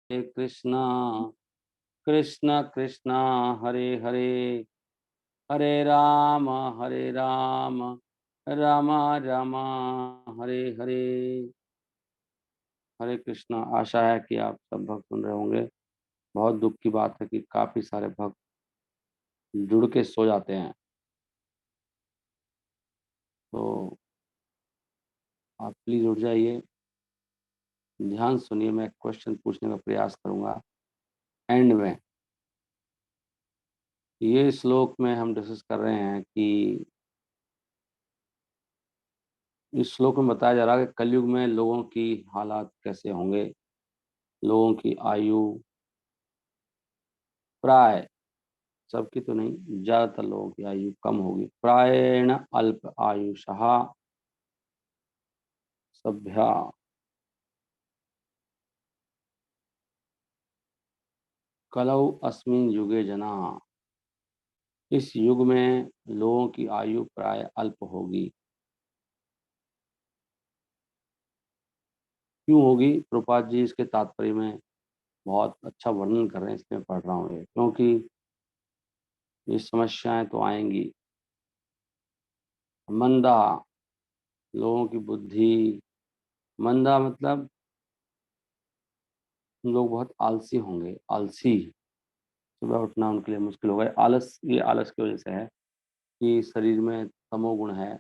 कृष्णा कृष्ण कृष्ण हरे हरे, हरे राम राम राम हरे हरे। हरे कृष्णा। आशा है कि आप सब भक्त सुन रहे होंगे। बहुत दुख की बात है कि काफी सारे भक्त जुड़ के सो जाते हैं। तो आप प्लीज उठ जाइए, ध्यान सुनिए। मैं क्वेश्चन पूछने का प्रयास करूंगा एंड में। ये श्लोक में हम डिस्कस कर रहे हैं कि इस श्लोक में बताया जा रहा है कि कलयुग में लोगों की हालात कैसे होंगे। लोगों की आयु प्राय, सबकी तो नहीं, ज्यादातर लोगों की आयु कम होगी। प्रायेण अल्प आयुषः सभ्या कलौ अस्मिन् युगे जना। इस युग में लोगों की आयु प्राय अल्प होगी। क्यों होगी? प्रभुपाद जी इसके तात्पर्य में बहुत अच्छा वर्णन कर रहे हैं, इसमें पढ़ रहा हूँ ये, क्योंकि ये समस्याएं तो आएंगी। मंदा, लोगों की बुद्धि मंदा मतलब लोग बहुत आलसी होंगे। आलसी, सुबह उठना उनके लिए मुश्किल होगा। आलस, ये आलस की वजह से है कि शरीर में तमोगुण है।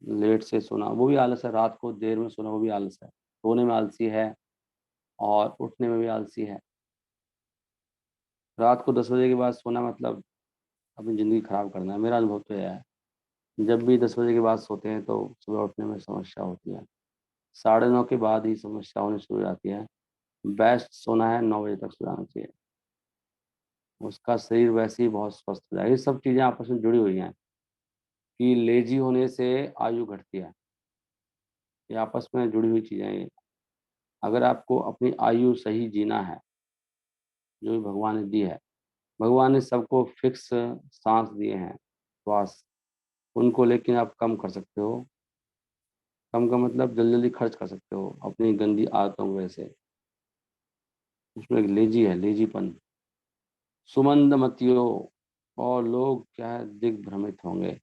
लेट से सोना वो भी आलस है, रात को देर में सोना वो भी आलस है। सोने में आलसी है और उठने में भी आलसी है। रात को 10 बजे के बाद सोना मतलब अपनी ज़िंदगी खराब करना है। मेरा अनुभव तो यह है, जब भी 10 बजे के बाद सोते हैं तो सुबह उठने में समस्या होती है। 9:30 के बाद ही समस्या होनी शुरू हो जाती है। बेस्ट सोना है 9 बजे तक सो जाना चाहिए। उसका शरीर वैसे ही बहुत स्वस्थ हो जाएगा। ये सब चीज़ें आपस में जुड़ी हुई हैं कि लेजी होने से आयु घटती है। ये आपस में जुड़ी हुई चीज़ें हैं ये। अगर आपको अपनी आयु सही जीना है, जो भी भगवान ने दी है, भगवान ने सबको फिक्स सांस दिए हैं, श्वास, उनको लेकिन आप कम कर सकते हो। कम का मतलब जल्दी जल्दी खर्च कर सकते हो अपनी गंदी आदतों की वजह से। उसमें एक लेजी है, लेजीपन। सुमंद मतियो, और लोग क्या है, दिग्भ्रमित होंगे।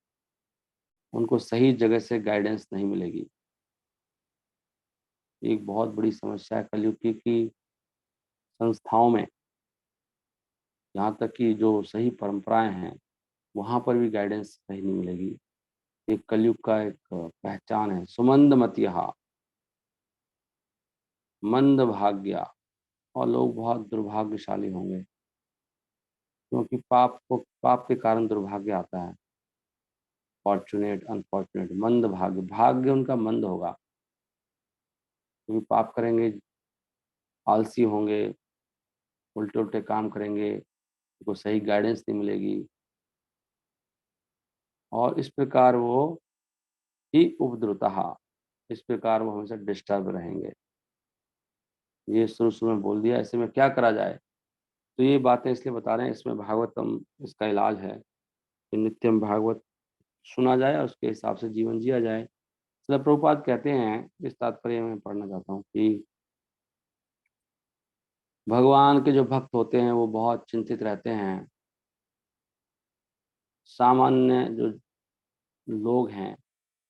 उनको सही जगह से गाइडेंस नहीं मिलेगी। एक बहुत बड़ी समस्या है कलयुग की संस्थाओं में, यहाँ तक कि जो सही परंपराएं हैं वहाँ पर भी गाइडेंस सही नहीं मिलेगी। एक कलयुग का एक पहचान है। सुमंद मतिहा, मंद भाग्या, और लोग बहुत दुर्भाग्यशाली होंगे, क्योंकि पाप के कारण दुर्भाग्य आता है। फॉर्चुनेट अनफॉर्चुनेट, मंद भाग्य, भाग्य उनका मंद होगा क्योंकि पाप करेंगे, आलसी होंगे, उल्टे उल्टे काम करेंगे, उनको सही गाइडेंस नहीं मिलेगी, और इस प्रकार वो ही उपद्रुतः, इस प्रकार वो हमेशा डिस्टर्ब रहेंगे। ये शुरू शुरू में बोल दिया। ऐसे में क्या करा जाए? तो ये बातें इसलिए बता रहे हैं, इसमें भागवतम इसका इलाज है कि नित्यम भागवत सुना जाए और उसके हिसाब से जीवन जिया जाए। श्रील प्रभुपाद कहते हैं, इस तात्पर्य में पढ़ना चाहता हूँ कि भगवान के जो भक्त होते हैं वो बहुत चिंतित रहते हैं। सामान्य जो लोग हैं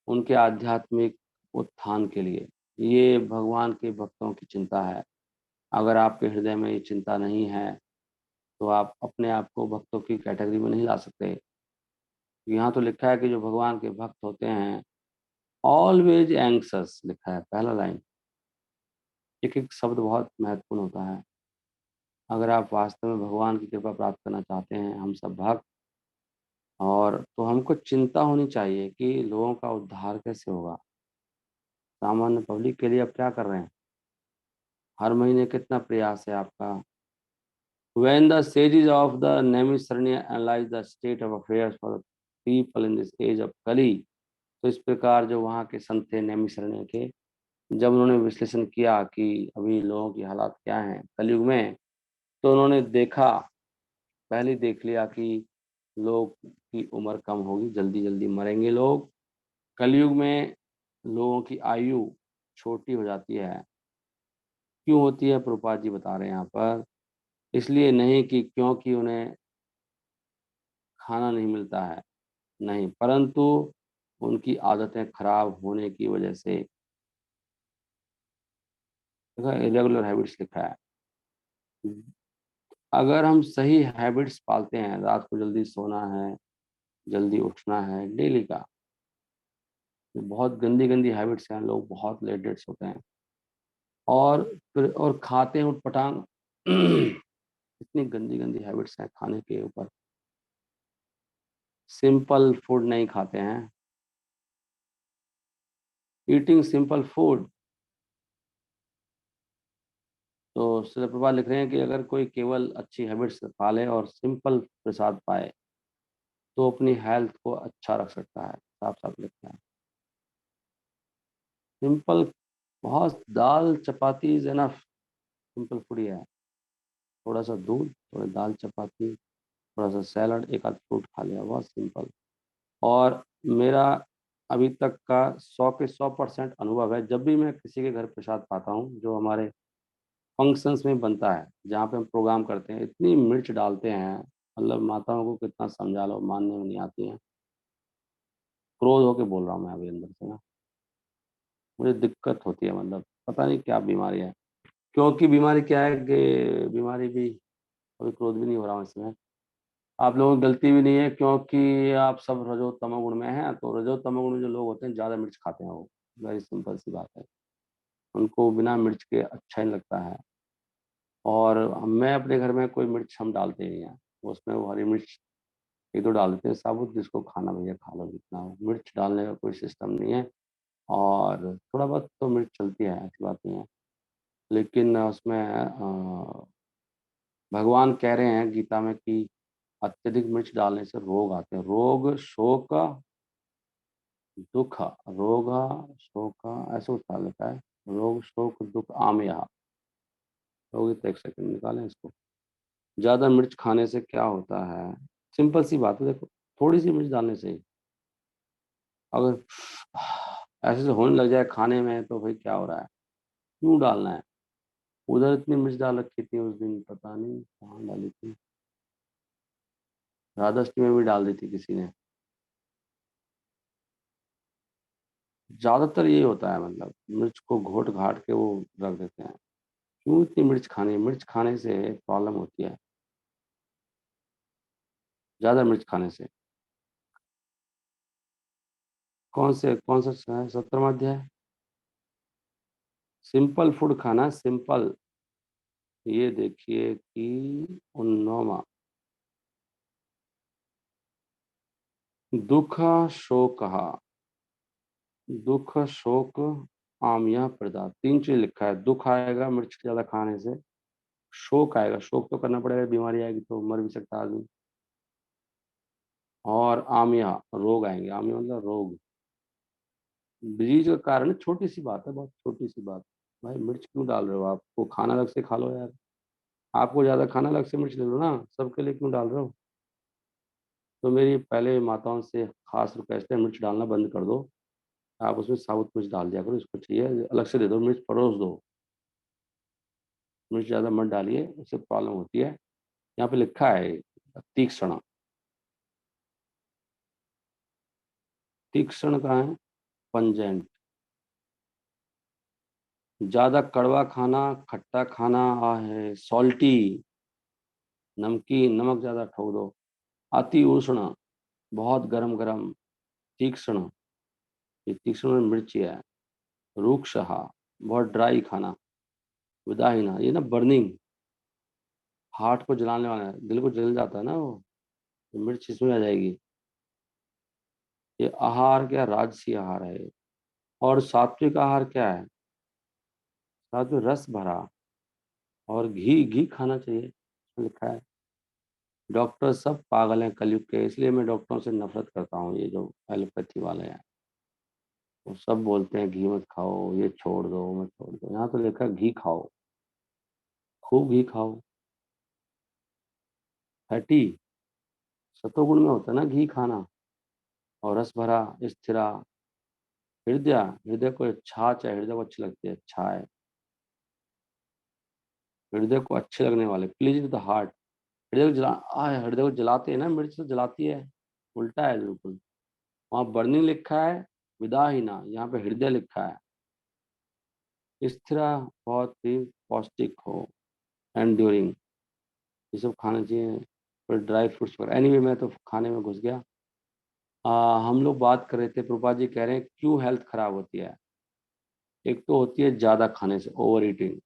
उनके आध्यात्मिक उत्थान के लिए ये भगवान के भक्तों की चिंता है। अगर आपके हृदय में ये चिंता नहीं है तो आप अपने आप को भक्तों की कैटेगरी में नहीं ला सकते। यहाँ तो लिखा है कि जो भगवान के भक्त होते हैं ऑलवेज एंक्सस, लिखा है पहला लाइन। एक एक शब्द बहुत महत्वपूर्ण होता है। अगर आप वास्तव में भगवान की कृपा प्राप्त करना चाहते हैं, हम सब भक्त, और तो हमको चिंता होनी चाहिए कि लोगों का उद्धार कैसे होगा। सामान्य पब्लिक के लिए आप क्या कर रहे हैं? हर महीने कितना प्रयास है आपका? When the sages of the Naimisaranya analyze the state of affairs for the people in this age of Kali, तो इस प्रकार जो वहाँ के संत थे नैमिषारण्य के, जब उन्होंने विश्लेषण किया कि अभी लोगों की हालात क्या हैं कलयुग में, तो उन्होंने देखा, पहले ही देख लिया कि लोग की उम्र कम होगी, जल्दी जल्दी मरेंगे लोग। कलयुग में लोगों की आयु छोटी हो जाती है। क्यों होती है प्रभुपाद जी बता रहे हैं यहाँ पर, इसलिए नहीं कि क्योंकि उन्हें खाना नहीं मिलता है, नहीं, परंतु उनकी आदतें खराब होने की वजह से। देखो इरेगुलर हैबिट्स लिखा है। अगर हम सही हैबिट्स पालते हैं, रात को जल्दी सोना है, जल्दी उठना है डेली का, बहुत गंदी गंदी हैबिट्स हैं, लोग बहुत लेट लेट सोते हैं और फिर और खाते हैं उठपटांग। इतनी गंदी गंदी हैबिट्स हैं खाने के ऊपर, सिंपल फूड नहीं खाते हैं। ईटिंग सिंपल फूड, तो शिल प्रभुपाद लिख रहे हैं कि अगर कोई केवल अच्छी हैबिट्स पाले और सिंपल प्रसाद पाए तो अपनी हेल्थ को अच्छा रख सकता है, साफ साफ लिखा है। सिंपल, बहुत दाल चपाती इज एनफ, सिंपल फूड ही है। थोड़ा सा दूध, थोड़ा दाल चपाती, थोड़ा सा सैलड, एक आध फ्रूट खा लिया, बहुत सिंपल। और मेरा अभी तक का 100% अनुभव है, जब भी मैं किसी के घर प्रसाद पाता हूँ, जो हमारे फंक्शंस में बनता है, जहाँ पे हम प्रोग्राम करते हैं, इतनी मिर्च डालते हैं, मतलब माताओं को कितना समझा लो मानने में नहीं आती हैं। क्रोध होके बोल रहा हूँ मैं अभी अंदर से ना, मुझे दिक्कत होती है, मतलब पता नहीं क्या बीमारी है। क्योंकि बीमारी क्या है कि बीमारी भी, अभी क्रोध भी नहीं हो रहा हूँ इसमें, आप लोगों की गलती भी नहीं है, क्योंकि आप सब रजो तमोगुण में हैं, तो रजो तमोगुण में जो लोग होते हैं ज़्यादा मिर्च खाते हैं वो, वेरी सिंपल सी बात है, उनको बिना मिर्च के अच्छा ही लगता है। और मैं अपने घर में कोई मिर्च हम डालते ही नहीं हैं, उसमें वो हरी मिर्च एक दो डाल देते हैं साबुत, जिसको खाना भैया खा लो, जितना हो, मिर्च डालने का कोई सिस्टम नहीं है। और थोड़ा बहुत तो मिर्च चलती है, ऐसी बात नहीं है, लेकिन उसमें भगवान कह रहे हैं गीता में कि अत्यधिक मिर्च डालने से रोग आते हैं, रोग शोक दुख, रोग शोक, ऐसे उठा लेता है, रोग शोक दुख आमया। लोग तो एक सेकंड निकालें इसको। ज़्यादा मिर्च खाने से क्या होता है, सिंपल सी बात है, देखो थोड़ी सी मिर्च डालने से ही अगर ऐसे से होने लग जाए खाने में, तो भाई क्या हो रहा है, क्यों डालना है। उधर इतनी मिर्च डाल रखी थी उस दिन, पता नहीं कहाँ डाली थी, राधाष्टमी में भी डाल दी थी किसी ने। ज़्यादातर यही होता है, मतलब मिर्च को घोट घाट के वो रख देते हैं। क्यों इतनी मिर्च खानी है, मिर्च खाने से प्रॉब्लम होती है, ज़्यादा मिर्च खाने से। कौन सा 17वां अध्याय, सिंपल फूड खाना, सिंपल, ये देखिए कि 19वां, दुख शोक, दुख शोक आमिया प्रदा, तीन चीज लिखा है, दुख आएगा मिर्च ज्यादा खाने से, शोक आएगा, शोक तो करना पड़ेगा, बीमारी आएगी तो मर भी सकता है आदमी, और आमिया रोग आएंगे, आमिया मतलब रोग, डिजीज का कारण है, छोटी सी बात है, बहुत छोटी सी बात। भाई मिर्च क्यों डाल रहे हो, आपको खाना अलग से खा लो यार, आपको ज्यादा खाना अलग से मिर्च ले लो ना, सबके लिए क्यों डाल रहे हो। तो मेरी पहले माताओं से खास रिक्वेस्ट है, मिर्च डालना बंद कर दो, आप उसमें साबुत मिर्च डाल दिया करो, इसको चाहिए अलग से दे दो, मिर्च परोस दो, मिर्च ज़्यादा मत डालिए, उससे प्रॉब्लम होती है। यहाँ पे लिखा है तीक्ष्ण, तीक्ष्ण कहाँ है, पंजेंट, ज़्यादा कड़वा खाना, खट्टा खाना है, सॉल्टी, नमकीन, नमक ज़्यादा ठोक दो, अति उष्ण, बहुत गरम गरम, तीक्ष्ण, ये तीक्ष्ण में मिर्ची है, रूक्षहा, बहुत ड्राई खाना, विदाहीना, ये ना बर्निंग, हार्ट को जलाने वाला है, दिल को जल जाता है ना वो, तो मिर्च इसमें आ जाएगी। ये आहार क्या, राजसी आहार है। और सात्विक आहार क्या है, सात्विक रस भरा, और घी, घी खाना चाहिए, इसमें लिखा है। डॉक्टर सब पागल हैं कलयुग के, इसलिए मैं डॉक्टरों से नफरत करता हूँ, ये जो एलोपैथी वाले हैं, वो सब बोलते हैं घी मत खाओ, ये छोड़ दो, मत छोड़ दो, यहाँ तो लिखा है घी खाओ, खूब घी खाओ, फैटी, सतोगुण में होता है ना घी खाना, और रस भरा, स्थिरा, हृदय, हृदय को छाछ है, हृदय को अच्छी लगती है, छाछ, हृदय को अच्छे लगने वाले, प्लीज द हार्ट। हृदय को जलाते हैं ना, मिर्च तो जलाती है, उल्टा है बिल्कुल। वहाँ बर्निंग लिखा है, विदाहीना, यहाँ पे हृदय लिखा है। स्थिरा, बहुत ही पौष्टिक हो, एंड्योरिंग, ये सब खाना चाहिए। फिर ड्राई फ्रूट्स वगैरह। एनीवे मैं तो खाने में घुस गया। हम लोग बात कर रहे थे, प्रभुपा जी कह रहे हैं क्यों हेल्थ खराब होती है। एक तो होती है ज़्यादा खाने से, ओवर ईटिंग।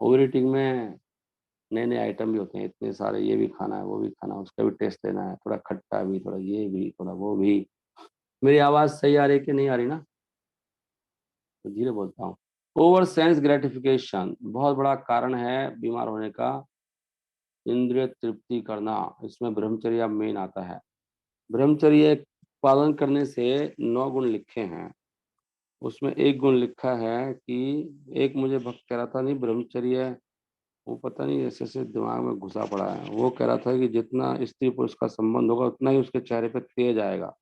ओवर ईटिंग में नए नए आइटम भी होते हैं इतने सारे, ये भी खाना है, वो भी खाना है, उसका भी टेस्ट लेना है, थोड़ा खट्टा भी, थोड़ा ये भी, थोड़ा वो भी। मेरी आवाज़ सही आ रही है कि नहीं आ रही ना? तो धीरे बोलता हूँ। ओवर सेंस ग्रेटिफिकेशन बहुत बड़ा कारण है बीमार होने का। इंद्रिय तृप्ति करना, इसमें ब्रह्मचर्य मेन आता है। ब्रह्मचर्य पालन करने से 9 गुण लिखे हैं। उसमें एक गुण लिखा है कि, एक मुझे भक्त कह रहा था, नहीं ब्रह्मचर्य, वो पता नहीं ऐसे ऐसे दिमाग में घुसा पड़ा है। वो कह रहा था कि जितना स्त्री पुरुष का संबंध होगा उतना ही उसके चेहरे पे तेज आएगा।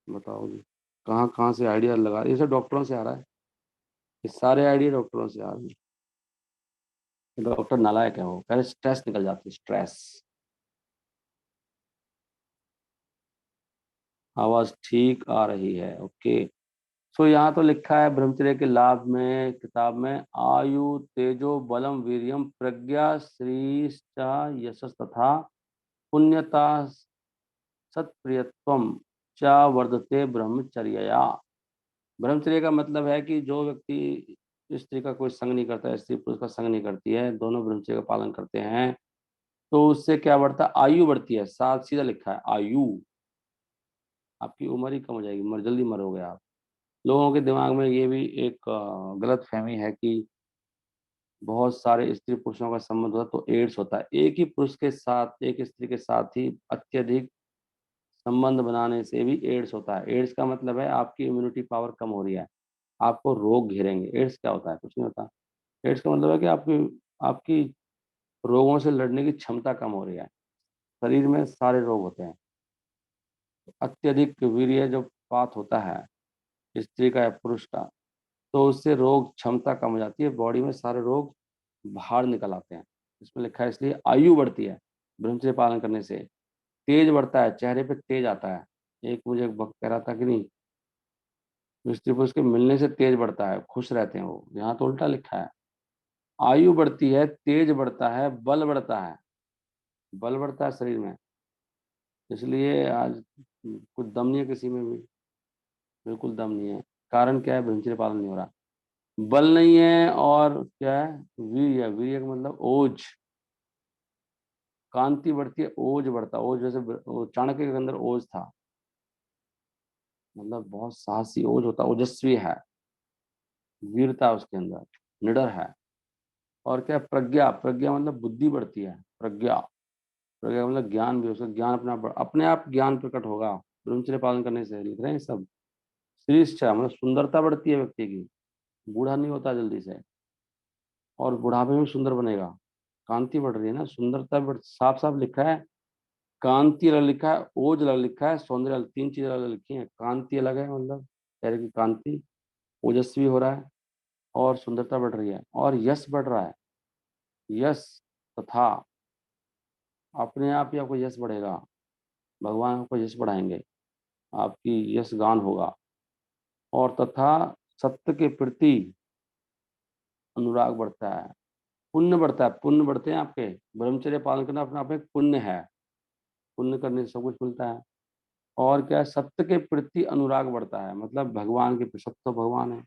बताओ जी, कहाँ कहाँ से आइडिया लगा, ये सब डॉक्टरों से आ रहा है, ये सारे आइडिया डॉक्टरों से आ रहे हैं। डॉक्टर नालायक है, वो कह रहे स्ट्रेस निकल जाती है, स्ट्रेस। आवाज ठीक आ रही है, ओके। सो यहाँ तो लिखा है ब्रह्मचर्य के लाभ में, किताब में, आयु तेजो बलम वीर्यम प्रज्ञा श्री यशस तथा पुण्यता सत्प्रियत्वम च वर्धते ब्रह्मचर्यया। ब्रह्मचर्य का मतलब है कि जो व्यक्ति स्त्री का कोई संग नहीं करता है, स्त्री पुरुष का संग नहीं करती है, दोनों ब्रह्मचर्य का पालन करते हैं, तो उससे क्या बढ़ता है? आयु बढ़ती है। साथ सीधा लिखा है आयु, आपकी उम्र ही कम हो जाएगी, जल्दी मरोगे आप। लोगों के दिमाग में ये भी एक गलत फहमी है कि बहुत सारे स्त्री पुरुषों का संबंध होता है तो एड्स होता है। एक ही पुरुष के साथ, एक स्त्री के साथ ही अत्यधिक संबंध बनाने से भी एड्स होता है। एड्स का मतलब है आपकी इम्यूनिटी पावर कम हो रही है, आपको रोग घेरेंगे। एड्स क्या होता है? कुछ नहीं होता। एड्स का मतलब है कि आपकी आपकी रोगों से लड़ने की क्षमता कम हो रही है। शरीर में सारे रोग होते हैं। अत्यधिक वीर्य जब पात होता है स्त्री का या पुरुष का, तो उससे रोग क्षमता कम हो जाती है, बॉडी में सारे रोग बाहर निकल आते हैं। इसमें लिखा है इसलिए आयु बढ़ती है ब्रह्मचर्य पालन करने से। तेज बढ़ता है, चेहरे पे तेज आता है। एक मुझे एक वक्त कह रहा था कि नहीं, स्त्री पुरुष के मिलने से तेज बढ़ता है, खुश रहते हैं वो। यहाँ तो उल्टा लिखा है, आयु बढ़ती है, तेज बढ़ता है, बल बढ़ता है। बल बढ़ता है शरीर में। इसलिए आज कुछ दम नहीं है किसी में भी, बिल्कुल दम नहीं है। कारण क्या है? ब्रह्मचर्य पालन नहीं हो रहा, बल नहीं है। और क्या है? वीर्य। वीर्य का मतलब ओज। कांति बढ़ती है, ओज बढ़ता है। ओज जैसे चाणक्य के अंदर ओज था, मतलब बहुत साहसी ओज होता, ओजस्वी है, वीरता उसके अंदर, निडर है। और क्या? प्रज्ञा। प्रज्ञा मतलब बुद्धि बढ़ती है, प्रज्ञा। प्रज्ञा का मतलब ज्ञान भी, उसका ज्ञान अपने आप ज्ञान प्रकट होगा ब्रह्मचर्य पालन करने से, लिख रहे हैं सब। श्रेष्ठा मतलब सुंदरता बढ़ती है व्यक्ति की, बूढ़ा नहीं होता जल्दी से, और बुढ़ापे में सुंदर बनेगा। कांति बढ़ रही है ना, सुंदरता बढ़, साफ साफ लिखा है। कांति अलग लिखा है, ओज अलग लिखा है, सौंदर्य अलग, तीन चीजें अलग लिखी हैं। कांति अलग है मतलब चेहरे की कांति, ओजस्वी हो रहा है, और सुंदरता बढ़ रही है, और यश बढ़ रहा है। यश तथा, अपने आप ही आपको यश बढ़ेगा, भगवान आपको यश बढ़ाएंगे, आपकी यश गान होगा। और तथा सत्य के प्रति अनुराग बढ़ता है, पुण्य बढ़ता है, पुण्य बढ़ते हैं आपके। ब्रह्मचर्य पालन करना अपने आप में एक पुण्य है, पुण्य करने से सब कुछ मिलता है। और क्या है? सत्य के प्रति अनुराग बढ़ता है, मतलब भगवान के प्रति, सत्य तो भगवान है,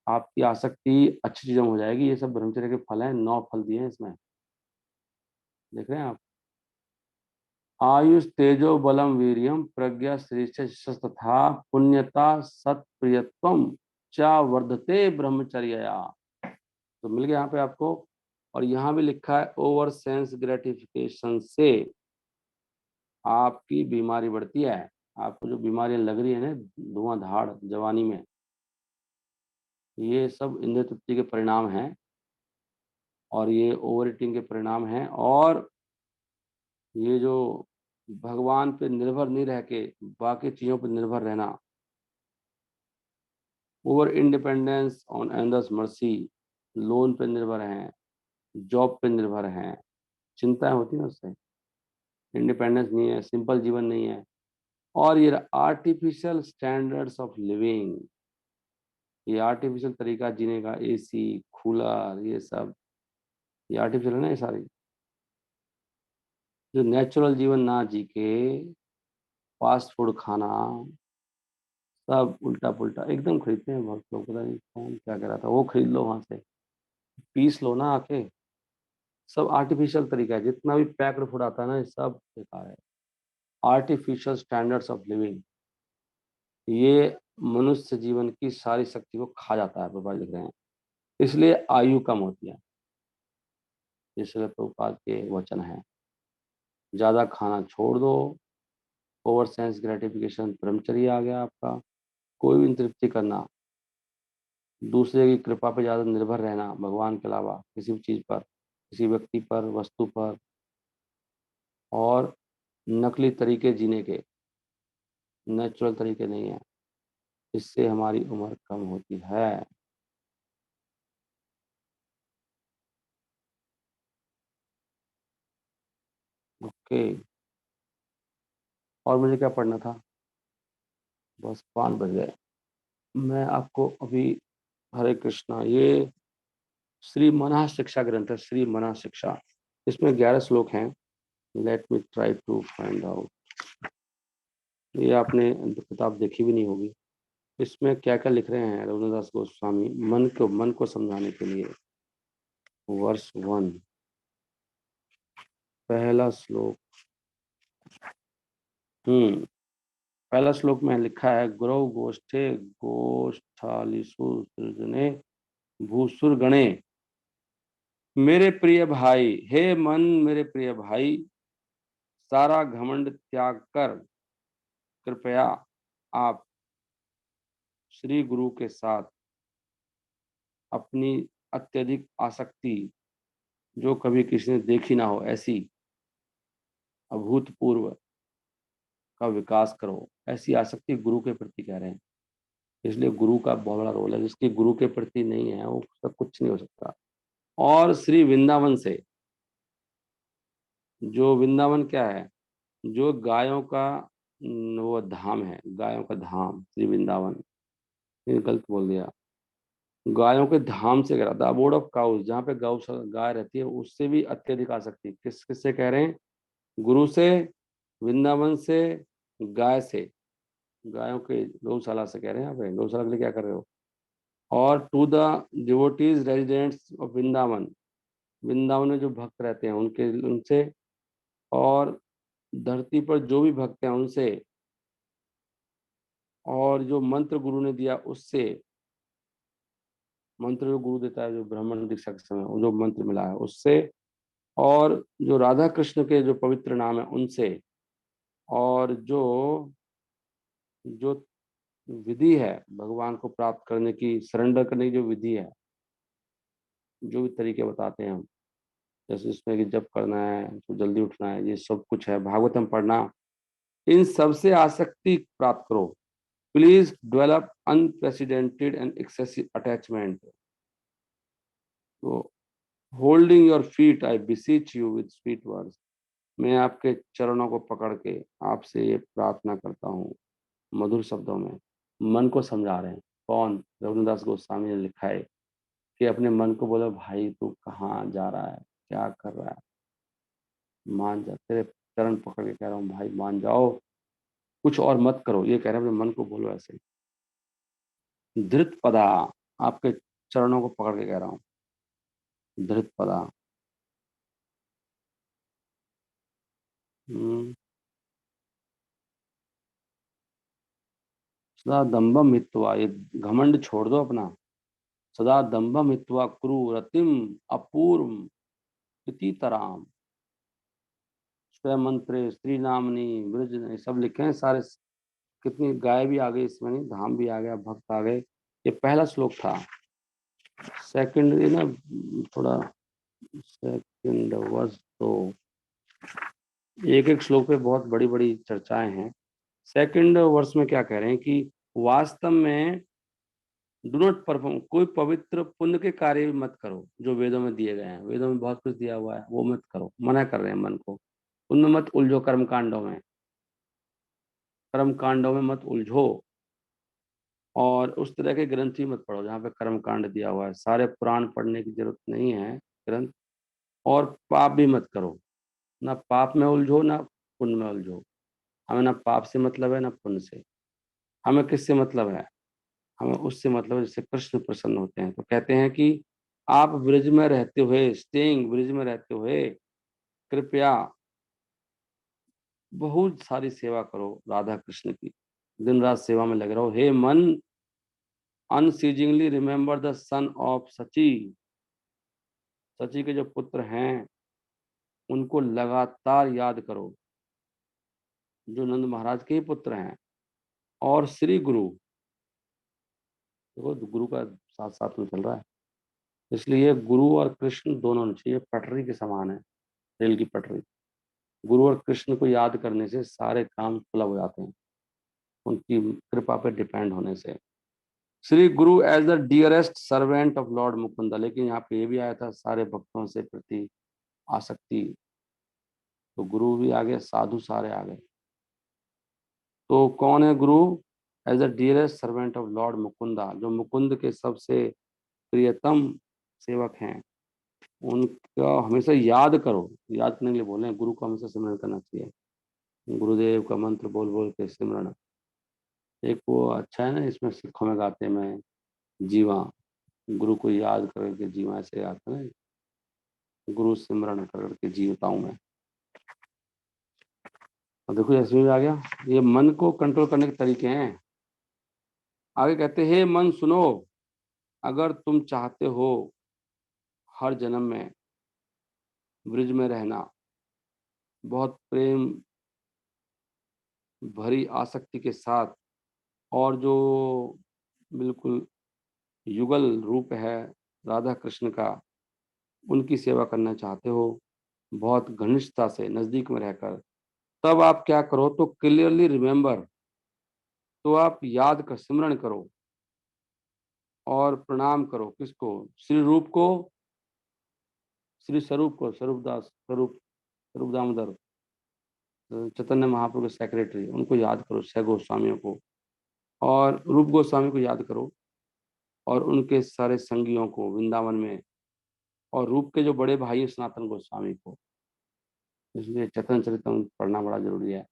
आपकी आसक्ति अच्छी चीजों में हो जाएगी। ये सब ब्रह्मचर्य के फल हैं, 9 फल दिए हैं इसमें, देख रहे हैं आप। आयुष तेजो बलम वीरियम प्रज्ञा श्रेष्ठ तथा पुण्यता सत्प्रियत्वम चा वर्धते ब्रह्मचर्यया। तो मिल गया यहाँ पे आपको। और यहाँ भी लिखा है ओवर सेंस ग्रेटिफिकेशन से आपकी बीमारी बढ़ती है। आपको जो बीमारियां लग रही है ना, धुआंधार जवानी में, ये सब इंद्रिय तृप्ति के परिणाम हैं, और ये ओवर ईटिंग के परिणाम हैं। और ये जो भगवान पे निर्भर नहीं रह के बाकी चीजों पर निर्भर रहना, over independence on another's mercy, loan पे निर्भर हैं, जॉब पे निर्भर हैं, चिंताएं होती हैं उससे, इंडिपेंडेंस नहीं है, सिंपल जीवन नहीं है। और ये आर्टिफिशियल स्टैंडर्ड्स ऑफ लिविंग, ये आर्टिफिशियल तरीका जीने का, एसी, कूलर, ये सब, ये आर्टिफिशियल है ना ये सारी। जो नेचुरल जीवन ना जी के फास्ट फूड खाना, सब उल्टा पुल्टा एकदम खरीदते हैं बहुत लोग, पता नहीं कौन क्या कह रहा था, वो खरीद लो वहां से, पीस लो ना आके। सब आर्टिफिशियल तरीका है, जितना भी पैक्ड फूड आता है ना, ये सब बेकार है। आर्टिफिशियल स्टैंडर्ड्स ऑफ लिविंग, ये मनुष्य जीवन की सारी शक्ति को खा जाता है, बाबा लिख रहे हैं। इसलिए आयु कम होती है, इसलिए प्रभुपाद के वचन है, ज्यादा खाना छोड़ दो, ओवर सेंस ग्रेटिफिकेशन ब्रह्मचर्य आ गया आपका, कोई भी तृप्ति करना, दूसरे की कृपा पर ज्यादा निर्भर रहना, भगवान के अलावा किसी भी चीज पर, किसी व्यक्ति पर, वस्तु पर, और नकली तरीके जीने के, नेचुरल तरीके नहीं है, इससे हमारी उम्र कम होती है। ओके, और मुझे क्या पढ़ना था? बस 5 बज गए। मैं आपको अभी, हरे कृष्णा, ये श्री मना शिक्षा ग्रंथ है, श्री मना शिक्षा, इसमें 11 श्लोक हैं। Let me try to find out. ये आपने किताब देखी भी नहीं होगी। इसमें क्या क्या लिख रहे हैं रघुनाथ गोस्वामी, मन को समझाने के लिए। वर्ष 1, पहला श्लोक। हम्म पहला श्लोक में लिखा है, गुरौ गोष्ठे गोष्ठालिषु सृजने भूसुर गणे। मेरे प्रिय भाई, हे मन, मेरे प्रिय भाई, सारा घमंड त्याग कर कृपया आप श्री गुरु के साथ अपनी अत्यधिक आसक्ति, जो कभी किसी ने देखी ना हो ऐसी अभूतपूर्व, का विकास करो। ऐसी आसक्ति गुरु के प्रति कह रहे हैं। इसलिए गुरु का बहुत बड़ा रोल है, जिसकी गुरु के प्रति नहीं है वो, उसका कुछ नहीं हो सकता। और श्री वृंदावन से, जो वृंदावन क्या है, जो गायों का वो धाम है, गायों का धाम श्री वृंदावन, ये गलत बोल दिया, गायों के धाम से कह रहा था, अबोर्ड ऑफ काउस, जहाँ पे गौ गाय रहती है, उससे भी अत्यधिक आसक्ति, किससे कह रहे हैं? गुरु से, वृंदावन से, गाय से, गायों के गौशाला से कह रहे हैं। यहाँ पे गौशाला के लिए क्या कर रहे हो? और to the devotees residents of Vrindavan, Vrindavan में जो भक्त रहते हैं उनके, उनसे, और धरती पर जो भी भक्त हैं उनसे, और जो मंत्र गुरु ने दिया उससे, मंत्र जो गुरु देता है, जो ब्राह्मण दीक्षा के समय वो जो मंत्र मिला है उससे, और जो राधा कृष्ण के जो पवित्र नाम है उनसे, और जो जो विधि है भगवान को प्राप्त करने की, सरेंडर करने की जो विधि है, जो भी तरीके बताते हैं हम, जैसे इसमें कि जब करना है तो जल्दी उठना है, ये सब कुछ है, भागवतम पढ़ना, इन सब से आसक्ति प्राप्त करो। Please develop unprecedented and excessive attachment. तो holding your feet I beseech you with sweet words, मैं आपके चरणों को पकड़ के आपसे ये प्रार्थना करता हूँ मधुर शब्दों में। मन को समझा रहे हैं। कौन? रघुनाथ गोस्वामी ने लिखा है कि अपने मन को बोलो, भाई तू कहाँ जा रहा है, क्या कर रहा है, मान जा, तेरे चरण पकड़ के कह रहा हूँ भाई, मान जाओ, कुछ और मत करो, ये कह रहे हैं, अपने मन को बोलो ऐसे। धृत पदा, आपके चरणों को पकड़ के कह रहा हूँ, धृत पदा। हम्म, सदा दम्भम हित्वा, ये घमंड छोड़ दो अपना। सदा दम्भम हित्वा कुरु रतिम अपूर्व तराम, स्वयं मंत्रे स्त्री नामनी ब्रज, ने सब लिखे हैं सारे। कितनी गाय भी आ गई इसमें, नहीं धाम भी आ गया, भक्त आ गए। ये पहला श्लोक था। सेकंड ये ना, थोड़ा सेकंड वर्ष तो, एक एक श्लोक पे बहुत बड़ी बड़ी चर्चाएं हैं। सेकंड वर्ष में क्या कह रहे हैं कि वास्तव में डू नॉट परफॉर्म, कोई पवित्र पुण्य के कार्य भी मत करो जो वेदों में दिए गए हैं। वेदों में बहुत कुछ दिया हुआ है, वो मत करो, मना कर रहे हैं मन को। उनमें मत उलझो, कर्म कांडों में, कर्म कांडों में मत उलझो। और उस तरह के ग्रंथ ही मत पढ़ो जहाँ पे कर्म कांड दिया हुआ है। सारे पुराण पढ़ने की जरूरत नहीं है, ग्रंथ। और पाप भी मत करो, ना पाप में उलझो ना पुण्य में उलझो। हमें ना पाप से मतलब है ना पुण्य से। हमें किससे मतलब है? हमें उससे मतलब है जिससे कृष्ण प्रसन्न होते हैं। तो कहते हैं कि आप ब्रिज में रहते हुए, स्टेइंग ब्रिज में रहते हुए, कृपया बहुत सारी सेवा करो राधा कृष्ण की। दिन रात सेवा में लगे रहो। हे मन, अनसीजिंगली रिमेम्बर द सन ऑफ सची। सची के जो पुत्र हैं उनको लगातार याद करो, जो नंद महाराज के ही पुत्र हैं। और श्री गुरु, देखो गुरु का साथ साथ में चल रहा है, इसलिए गुरु और कृष्ण दोनों होने चाहिए। पटरी के समान है, रेल की पटरी। गुरु और कृष्ण को याद करने से सारे काम सुलभ हो जाते हैं, उनकी कृपा पे डिपेंड होने से। Shri Guru as the dearest servant of Lord Mukunda. लेकिन यहाँ पे ये भी आया था सारे भक्तों से प्रति आसक्ति, तो गुरु भी आ गए, साधु सारे आ गए। तो कौन है guru? As the dearest servant of Lord Mukunda, जो मुकुंद के सबसे प्रियतम सेवक हैं, उनका हमेशा याद करो। याद करने के लिए बोले हैं, गुरु को हमेशा सिमरन करना चाहिए। गुरुदेव का मंत्र बोल बोल के सिमरन। एक वो अच्छा है ना, इसमें सिखों में गाते हैं, मैं जीवा, गुरु को याद करके जीवा, ऐसे आता है ना, गुरु सिमरन करके जीवता हूं मैं। अब देखो इसमें भी आ गया, ये मन को कंट्रोल करने के तरीके हैं। आगे कहते हैं, हे मन सुनो, अगर तुम चाहते हो हर जन्म में ब्रिज में रहना, बहुत प्रेम भरी आसक्ति के साथ, और जो बिल्कुल युगल रूप है राधा कृष्ण का, उनकी सेवा करना चाहते हो बहुत घनिष्ठता से, नजदीक में रहकर, तब आप क्या करो? तो क्लियरली रिमेम्बर, तो आप याद कर, सिमरण करो और प्रणाम करो। किसको? श्री रूप को, श्री स्वरूप को, स्वरूप दास, स्वरूप, स्वरूप दामोदर, चैतन्य महाप्रभु के सेक्रेटरी, उनको याद करो, छह गोस्वामियों को, और रूप गोस्वामी को याद करो, और उनके सारे संगियों को वृंदावन में, और रूप के जो बड़े भाई हैं सनातन गोस्वामी को। इसलिए चैतन्य चरितम पढ़ना बड़ा जरूरी है।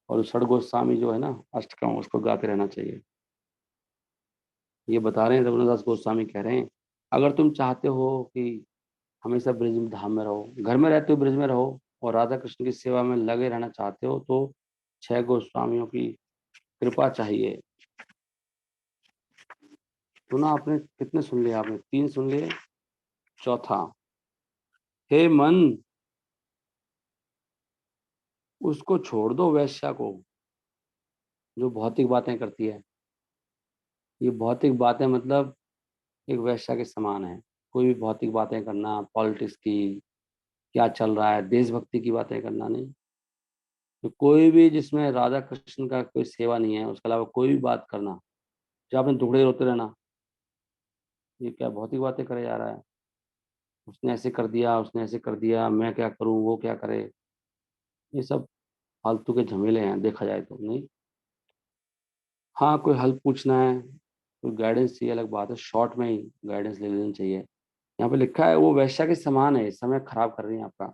और षड गोस्वामी जो है ना, अष्टकम, उसको गाते रहना चाहिए। ये बता रहे हैं, रघुनाथ गोस्वामी कह रहे हैं, अगर तुम चाहते हो कि हमेशा ब्रिज में धाम में रहो, घर में रहते हो ब्रिज में रहो, और राधा कृष्ण की सेवा में लगे रहना चाहते हो, तो छह गोस्वामियों की कृपा चाहिए। सुना आपने? कितने सुन लिए आपने? तीन सुन लिए। चौथा, हे मन, उसको छोड़ दो, वैश्या को, जो भौतिक बातें करती है। ये भौतिक बातें मतलब एक वैश्या के समान है। कोई भी भौतिक बातें करना, पॉलिटिक्स की, क्या चल रहा है, देशभक्ति की बातें करना नहीं। तो कोई भी जिसमें राधा कृष्ण का कोई सेवा नहीं है, उसके अलावा कोई भी बात करना, जो आपने दुखड़े रोते रहना, ये क्या भौतिक बातें करे जा रहा है? उसने ऐसे कर दिया, उसने ऐसे कर दिया, मैं क्या करूं, वो क्या करे, ये सब फालतू के झमेले हैं देखा जाए तो। नहीं, हाँ कोई हेल्प पूछना है, कोई गाइडेंस चाहिए, अलग बात है, शॉर्ट में ही गाइडेंस ले लेनी चाहिए। यहाँ पे लिखा है वो वैश्या के समान है, समय खराब कर रही है आपका।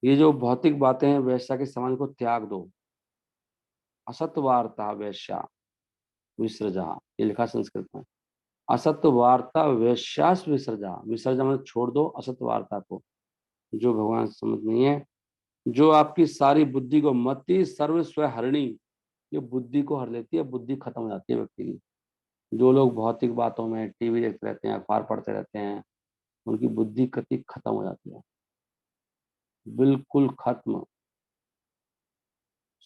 ये जो भौतिक बातें हैं वैश्या के समान, को त्याग दो। असत वार्ता वैश्या विसृजा, ये लिखा संस्कृत में। असत्य वार्ता वैश्यास विसर्जा, विसर्जा मतलब छोड़ दो असत्य वार्ता को, जो भगवान से समझ नहीं है। जो आपकी सारी बुद्धि को, मति सर्व स्व हरणी, ये बुद्धि को हर लेती है, बुद्धि खत्म हो जाती है व्यक्ति की। जो लोग भौतिक बातों में टीवी देखते रहते हैं, अखबार पढ़ते रहते हैं, उनकी बुद्धि कति खत्म हो जाती है, बिल्कुल खत्म।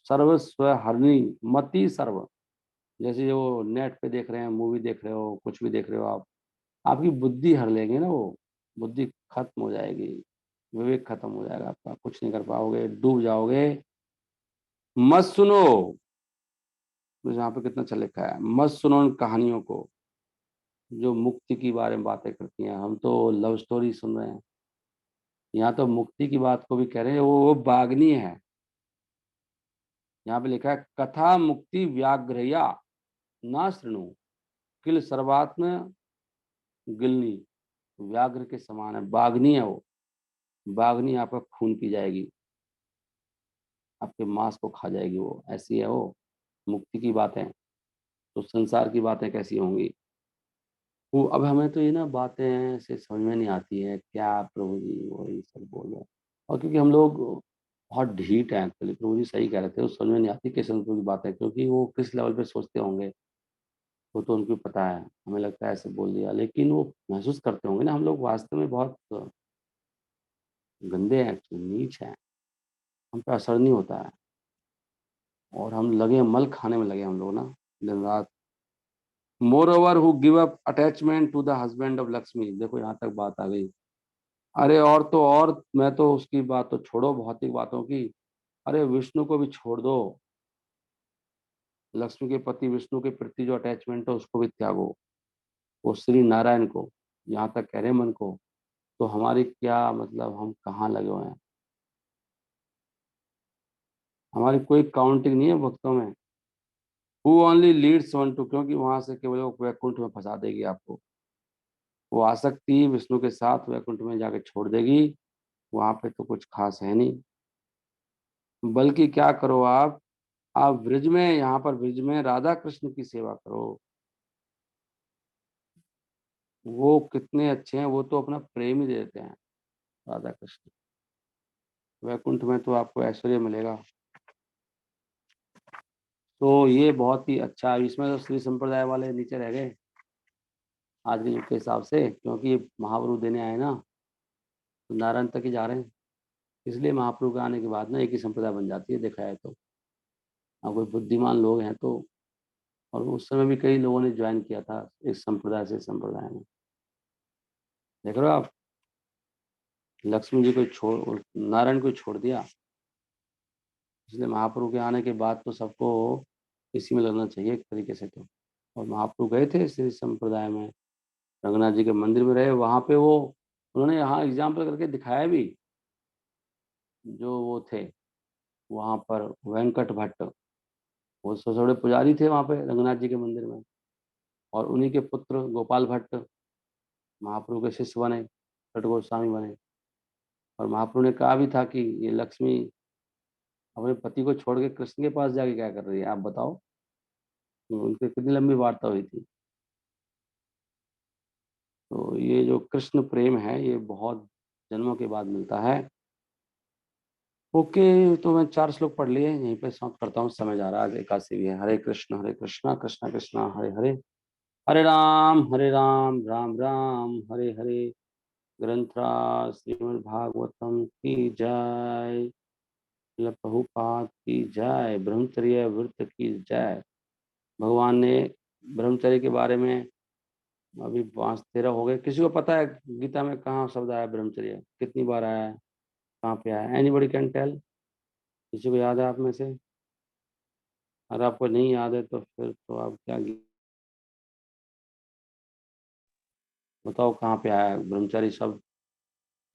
सर्व स्व हरणी, मति सर्व, जैसे जो नेट पे देख रहे हैं, मूवी देख रहे हो, कुछ भी देख रहे हो आप, आपकी बुद्धि हर लेंगे ना वो, बुद्धि खत्म हो जाएगी, विवेक खत्म हो जाएगा आपका, कुछ नहीं कर पाओगे, डूब जाओगे। मत सुनो, तो यहाँ पे कितना अच्छा लिखा है, मत सुनो उन कहानियों को, जो मुक्ति के बारे में बातें करती हैं। हम तो लव स्टोरी सुन रहे हैं, यहाँ तो मुक्ति की बात को भी कह रहे हैं। वो बागनी है। यहाँ पे लिखा है कथा मुक्ति व्याघ्रया ना शृणु किल सर्वात्म गिलनी। व्याघ्र के समान है, बागनी है वो। बागनी आपका खून पी जाएगी, आपके मांस को खा जाएगी, वो ऐसी है वो। मुक्ति की बातें तो संसार की बातें कैसी होंगी। वो अब हमें तो ये ना बातें ऐसे समझ में नहीं आती है, क्या प्रभु जी वही सब बोल रहे हैं। और क्योंकि हम लोग बहुत ढीठ हैं एक्चुअली, प्रभु जी सही कह रहे थे, वो समझ में नहीं आती किस की बातें, क्योंकि वो किस लेवल पे सोचते होंगे वो तो उनको पता है। हमें लगता है ऐसे बोल दिया, लेकिन वो महसूस करते होंगे ना हम लोग वास्तव में बहुत गंदे हैं, नीच हैं, हम पे असर नहीं होता है। और हम लगे मल खाने में लगे हम लोग ना दिन रात। Moreover who give up attachment to the husband of Lakshmi. देखो यहाँ तक बात आ गई। अरे और तो और, मैं तो उसकी बात तो छोड़ो भौतिक बातों की, अरे विष्णु को भी छोड़ दो। लक्ष्मी के पति विष्णु के प्रति जो अटैचमेंट है उसको भी त्यागो, वो श्री नारायण को, यहाँ तक कह रहे मन को। तो हमारी क्या मतलब, हम कहाँ लगे हुए हैं, हमारी कोई काउंटिंग नहीं है भक्तों में। Who only Leeds one two, क्योंकि वहां से केवल वो वैकुंठ में फंसा देगी आपको। वो आसक्ति विष्णु के साथ वैकुंठ में जाके छोड़ देगी। वहां पे तो कुछ खास है नहीं। बल्कि क्या करो आप ब्रिज में, यहाँ पर ब्रिज में राधा कृष्ण की सेवा करो। वो कितने अच्छे हैं, वो तो अपना प्रेम ही दे देते हैं राधा कृष्ण। वैकुंठ में तो आपको ऐश्वर्य मिलेगा। तो ये बहुत ही अच्छा है। इसमें तो श्री संप्रदाय वाले नीचे रह गए आज के युग के हिसाब से, क्योंकि ये महाप्रभु देने आए ना, तो नारायण तक ही जा रहे हैं। इसलिए महाप्रभु के आने के बाद ना एक ही संप्रदाय बन जाती है, देखा है तो। अब कोई बुद्धिमान लोग हैं तो, और उस समय भी कई लोगों ने ज्वाइन किया था इस संप्रदाय से, इस संप्रदाय में। देख रहे हो आप, लक्ष्मी जी को छोड़, नारायण को छोड़ दिया। इसलिए महाप्रभु के आने के बाद तो सबको इसी में लगना चाहिए एक तरीके से तो। और महाप्रभु गए थे इस संप्रदाय में, रंगनाथ जी के मंदिर में रहे, वहां पे वो उन्होंने यहाँ एग्जाम्पल करके दिखाया भी। जो वो थे वहां पर वेंकट भट्ट, वो सबसे बड़े पुजारी थे वहां पे रंगनाथ जी के मंदिर में। और उन्हीं के पुत्र गोपाल भट्ट महाप्रभु के शिष्य बने, भट्ट गोस्वामी बने। और महाप्रभु ने कहा भी था कि ये लक्ष्मी अपने पति को छोड़ के कृष्ण के पास जाके क्या कर रही है, आप बताओ। तो उनकी कितनी लंबी वार्ता हुई थी। तो ये जो कृष्ण प्रेम है ये बहुत जन्मों के बाद मिलता है। ओके, तो मैं 4 श्लोक पढ़ लिए, यहीं पे समाप्त करता हूँ, समय जा रहा है, आज एकादशी भी है। हरे कृष्णा कृष्णा कृष्णा हरे हरे, हरे राम राम राम हरे हरे। ग्रंथराज श्रीमद् भागवतम की जय, श्रील प्रभुपाद की जय, ब्रह्मचर्य व्रत की जय। भगवान ने ब्रह्मचर्य के बारे में, अभी 5-13 हो गए। किसी को पता है गीता में कहाँ शब्द आया ब्रह्मचर्य, कितनी बार आया है, कहाँ पे आया है? Anybody can tell? किसी को याद है आप में से? अगर आपको नहीं याद है तो फिर तो आप क्या बताओ कहाँ पे आया है ब्रह्मचारी शब्द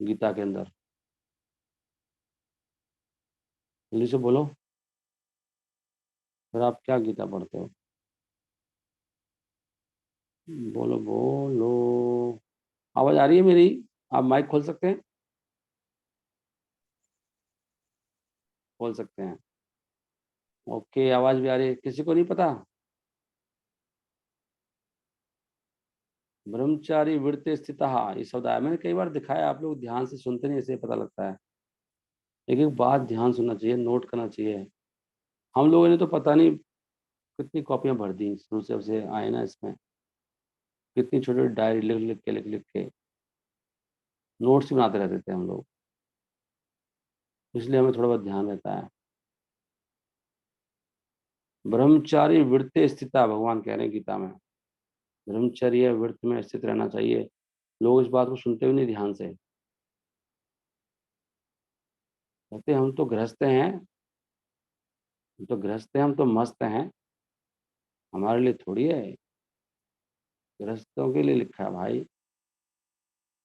गीता के अंदर? जल्दी से बोलो। फिर आप क्या गीता पढ़ते हो? बोलो बोलो। आवाज आ रही है मेरी? आप माइक खोल सकते हैं? खोल सकते हैं। ओके, आवाज भी आ रही है। किसी को नहीं पता? ब्रह्मचारी वृत्ति स्थितः ये शब्द आया, मैंने कई बार दिखाया, आप लोग ध्यान से सुनते नहीं, इसलिए पता लगता है। एक एक बात ध्यान सुनना चाहिए, नोट करना चाहिए। हम लोगों ने तो पता नहीं कितनी कॉपियां भर दी शुरू से, अब से आए ना इसमें, कितनी छोटी छोटी डायरी लिख लिख के नोट्स भी बनाते रहते थे हम लोग। इसलिए हमें थोड़ा बहुत ध्यान रहता है। ब्रह्मचारी वृत्ति स्थिता भगवान कह रहे हैं गीता में, ब्रह्मचर्य वृत्त में स्थित रहना चाहिए। लोग इस बात को सुनते भी नहीं ध्यान से, कहते हम तो गृहस्थ हैं, हम तो गृहस्थ हैं, हम तो मस्त हैं, हमारे लिए थोड़ी है गृहस्थों के लिए लिखा है भाई,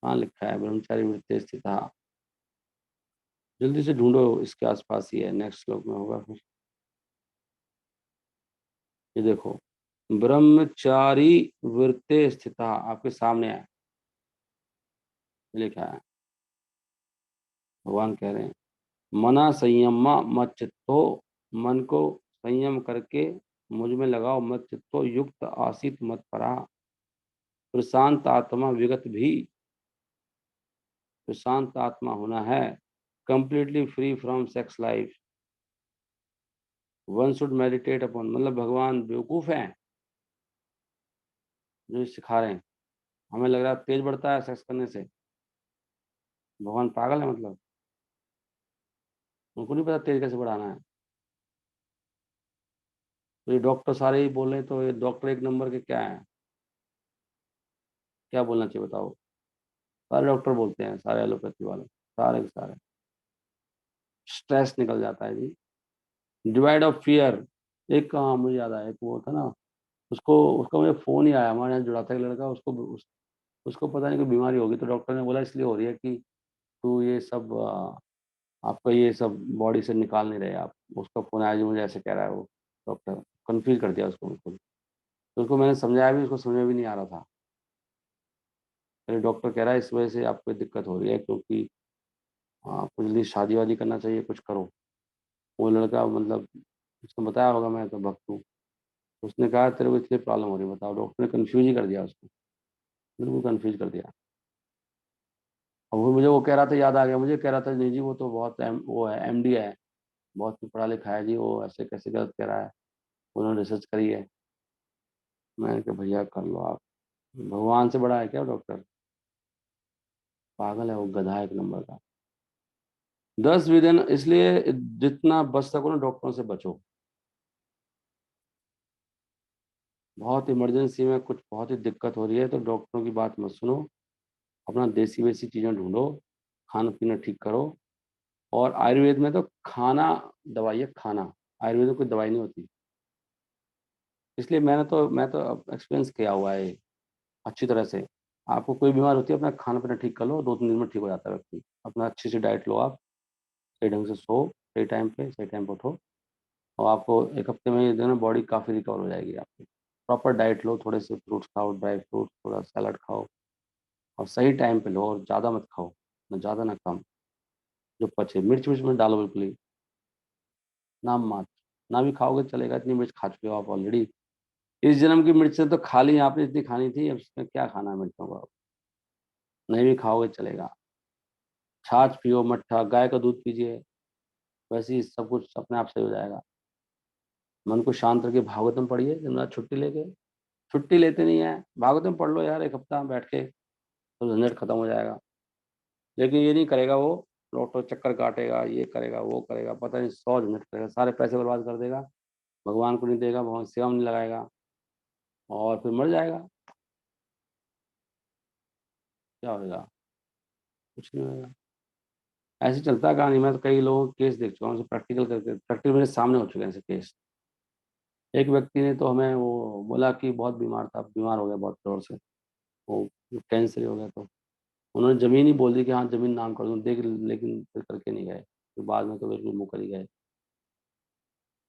कहाँ लिखा है ब्रह्मचारी वृत्ति स्थिता। जल्दी से ढूंढो, इसके आसपास ही है, नेक्स्ट श्लोक में होगा फिर। ये देखो, ब्रह्मचारी वृत्ते स्थिता आपके सामने है, लिखा है। भगवान कह रहे हैं मना संयम मत चित्तो, मन को संयम करके मुझ में लगाओ, मत चित्तो युक्त आसित मत परा, प्रशांत आत्मा विगत भी, प्रशांत आत्मा होना है, completely free from sex life, one should meditate upon, मतलब भगवान बेवकूफ हैं जो ये सिखा रहे हैं। हमें लग रहा है तेज बढ़ता है सेक्स करने से, भगवान पागल है मतलब, उनको नहीं पता तेज कैसे बढ़ाना है। तो ये डॉक्टर सारे ही बोल रहे हैं, तो ये डॉक्टर एक नंबर के क्या है, क्या बोलना चाहिए बताओ। सारे डॉक्टर बोलते हैं, सारे एलोपैथी वाले, सारे के सारे। स्ट्रेस निकल जाता है जी। डिवाइड ऑफ फियर, एक हाँ मुझे याद आया, एक वो था ना, उसको उसका मुझे फोन ही आया, हमारे यहाँ जुड़ा था एक लड़का, उसको पता नहीं कोई बीमारी होगी, तो डॉक्टर ने बोला इसलिए हो रही है कि तू ये सब आपका ये सब बॉडी से निकाल नहीं रहे आप। उसका फोन आया जी, मुझे ऐसे कह रहा है वो डॉक्टर, कंफ्यूज कर दिया उसको बिल्कुल। तो उसको मैंने समझाया भी, उसको समझ में भी नहीं आ रहा था। फिर डॉक्टर कह रहा है इस वजह से आपको दिक्कत हो रही है, क्योंकि आपको जल्दी शादी वादी करना चाहिए, कुछ करो। वो लड़का मतलब, उसने बताया होगा मैं तो भक्त हूँ, उसने कहा तेरे को इसलिए प्रॉब्लम हो रही है, बताओ। डॉक्टर ने कंफ्यूज ही कर दिया उसको, बिल्कुल कंफ्यूज कर दिया। और वो मुझे वो कह रहा था, याद आ गया मुझे, कह रहा था नहीं जी वो तो बहुत वो है एमडी है, बहुत पढ़ा लिखा है जी, वो ऐसे कैसे गलत कह रहा है, उन्होंने रिसर्च करी है। मैंने कहा भैया कर लो आप, भगवान से बड़ा है क्या वो डॉक्टर, पागल है वो, गधा है एक नंबर का। 10 विदिन, इसलिए जितना बच सको ना डॉक्टरों से बचो। बहुत इमरजेंसी में कुछ बहुत ही दिक्कत हो रही है तो डॉक्टरों की बात मत सुनो, अपना देसी वेसी चीज़ें ढूंढो, खाना पीना ठीक करो। और आयुर्वेद में तो खाना दवाई है, खाना, आयुर्वेद में कोई दवाई नहीं होती। इसलिए मैं तो एक्सपीरियंस किया हुआ है अच्छी तरह से। आपको कोई बीमार होती है, अपना खाना पीना ठीक कर लो, 2-3 दिन में ठीक हो जाता है व्यक्ति। अपना अच्छी सी डाइट लो आप, सही ढंग से सो, सही टाइम पे उठो, और आपको 1 हफ्ते में ये जो है ना बॉडी काफ़ी रिकवर हो जाएगी आपकी। प्रॉपर डाइट लो, थोड़े से फ्रूट्स खाओ, ड्राई फ्रूट्स, थोड़ा सैलड खाओ, और सही टाइम पे लो, और ज़्यादा मत खाओ, ना ज़्यादा ना कम, जो पचे। मिर्च विर्च मत डालो बिल्कुल ही, नाम मात्र। ना भी खाओगे चलेगा, इतनी मिर्च खा चुके हो आप ऑलरेडी। इस जन्म की मिर्चें तो खा ली आपने, इतनी खानी थी, अब उसमें क्या खाना है मिर्चों को, आप नहीं भी खाओगे चलेगा। छाछ पियो, मट्ठा, गाय का दूध पीजिए, वैसे ही सब कुछ अपने आप सही हो जाएगा। मन को शांत रखिए, भागवतम पढ़िए दिन रात छुट्टी लेके। छुट्टी लेते नहीं है, भागवतम पढ़ लो यार 1 हफ्ता बैठ के, तो झंझट खत्म हो जाएगा। लेकिन ये नहीं करेगा वो, डॉक्टर चक्कर काटेगा, ये करेगा वो करेगा, पता नहीं 100 झंझट करेगा, सारे पैसे बर्बाद कर देगा, भगवान को नहीं देगा, भगवान की सेवा में नहीं लगाएगा, और फिर मर जाएगा। क्या होगा, कुछ नहीं होगा। ऐसे चलता है कहानी। मैं तो कई लोगों के केस देख चुका हूँ, प्रैक्टिकल करके, प्रैक्टिकल मेरे सामने हो चुके हैं ऐसे केस। एक व्यक्ति ने तो हमें वो बोला कि बहुत बीमार था, बीमार हो गया बहुत जोर से, वो कैंसर ही हो गया, तो उन्होंने ज़मीन ही बोल दी कि हाँ ज़मीन नाम कर दूँ, देख, लेकिन फिर करके नहीं गए। फिर बाद में तो बिल्कुल मुकर ही गए,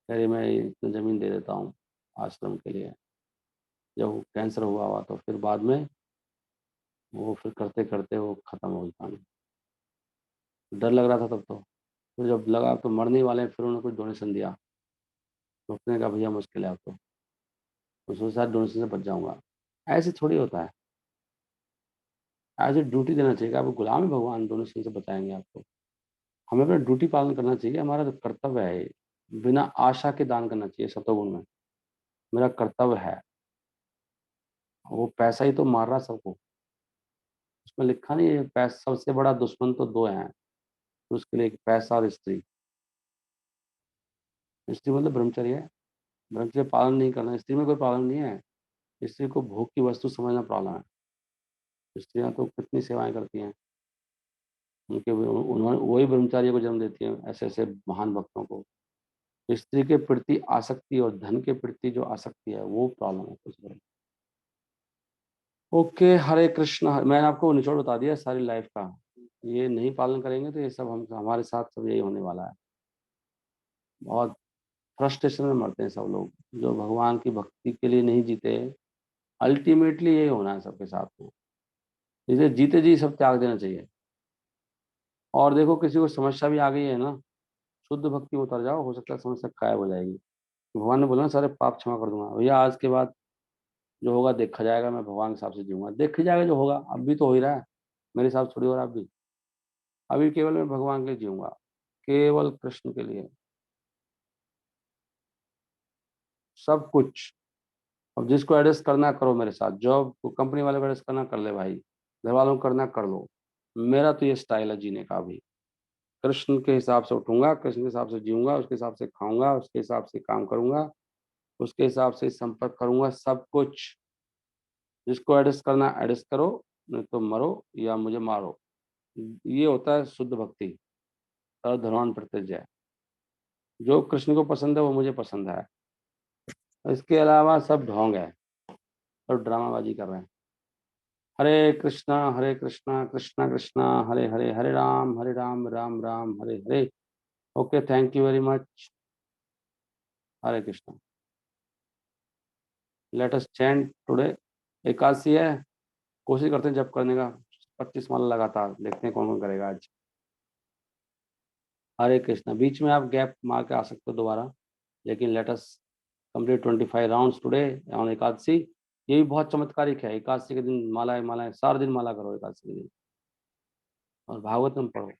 कह रहे मैं इतनी ज़मीन दे देता हूँ आश्रम के लिए। जब कैंसर हुआ हुआ तो फिर बाद में वो फिर करते करते वो ख़त्म हो गई कहानी। डर लग रहा था तब तो, फिर जब लगा तो मरने ही वाले हैं, फिर उन्होंने कुछ डोनेशन दिया, तो उसने कहा भैया मुश्किल है अब तो सुसाइड डोनेशन से बच जाऊँगा। ऐसे थोड़ी होता है, एज़ ए ड्यूटी देना चाहिए कि आप गुलाम हैं भगवान, डोनेशन से बचाएँगे आपको। हमें अपना ड्यूटी पालन करना चाहिए, हमारा जो कर्तव्य है ये, बिना आशा के दान करना चाहिए सतोगुण में, मेरा कर्तव्य है। वो पैसा ही तो मार रहा है सबको, उसमें लिखा नहीं है पैसा सबसे बड़ा दुश्मन तो 2 हैं, तो उसके लिए एक पैसा और स्त्री। स्त्री मतलब ब्रह्मचर्य है, ब्रह्मचर्य पालन नहीं करना, स्त्री में कोई प्रॉब्लम नहीं है, स्त्री को भोग की वस्तु समझना प्रॉब्लम है। स्त्रियाँ तो कितनी सेवाएँ करती हैं, उनके उन्होंने वही ब्रह्मचार्य को जन्म देती हैं, ऐसे-ऐसे महान भक्तों को। स्त्री के प्रति आसक्ति और धन के प्रति जो आसक्ति है, वो प्रॉब्लम है सबसे बड़ी। ओके, हरे कृष्ण। मैंने आपको निचोड़ बता दिया सारी लाइफ का। ये नहीं पालन करेंगे तो ये सब हम हमारे साथ सब यही होने वाला है। बहुत फ्रस्ट्रेशन में मरते हैं सब लोग, जो भगवान की भक्ति के लिए नहीं जीते। अल्टीमेटली यही होना है सबके साथ में। इसे जीते जी सब त्याग देना चाहिए। और देखो, किसी को समस्या भी आ गई है ना, शुद्ध भक्ति में उतर जाओ, हो सकता है समस्या गायब हो जाएगी। भगवान ने बोला ना, सारे पाप क्षमा कर दूंगा। भैया आज के बाद जो होगा देखा जाएगा, मैं भगवान के हिसाब से जीऊंगा, देखा जाएगा जो होगा। अब भी तो हो ही रहा है, मेरे हिसाब से थोड़ी हो रहा है अभी। अभी केवल मैं भगवान के लिए जीऊंगा, केवल कृष्ण के लिए, सब कुछ। अब जिसको एडजस्ट करना है, करो मेरे साथ। जॉब को कंपनी वाले को एडजस्ट करना, कर ले भाई। घर वालों को करना, कर लो। मेरा तो ये स्टाइल है जीने का अभी। कृष्ण के हिसाब से उठूंगा, कृष्ण के हिसाब से जीऊंगा, उसके हिसाब से खाऊंगा, उसके हिसाब से काम करूंगा, उसके हिसाब से संपर्क करूंगा, सब कुछ। जिसको एडजस्ट करना एडजस्ट करो, नहीं तो मरो या मुझे मारो। ये होता है शुद्ध भक्ति। धर्मान प्रत्यय। जो कृष्ण को पसंद है वो मुझे पसंद है। इसके अलावा सब ढोंग है, सब ड्रामाबाजी कर रहे हैं। Hare Krishna Krishna Krishna Hare Hare, Hare Ram Ram Ram Hare Hare. Okay, thank you very much. Hare Krishna. Let us chant today. Ekadashi है, कोशिश करते हैं जब करने का। 25 माला लगातार, देखते हैं कौन कौन करेगा आज। हरे कृष्णा। बीच में आप गैप मार के आ सकते हो दोबारा, लेकिन let us complete 25 rounds today on Ekadashi. ये भी बहुत चमत्कारिक है। एकादशी के दिन मालाएं मालाएं, सारा दिन माला करो एकादशी के दिन, और भागवतम पढ़ो।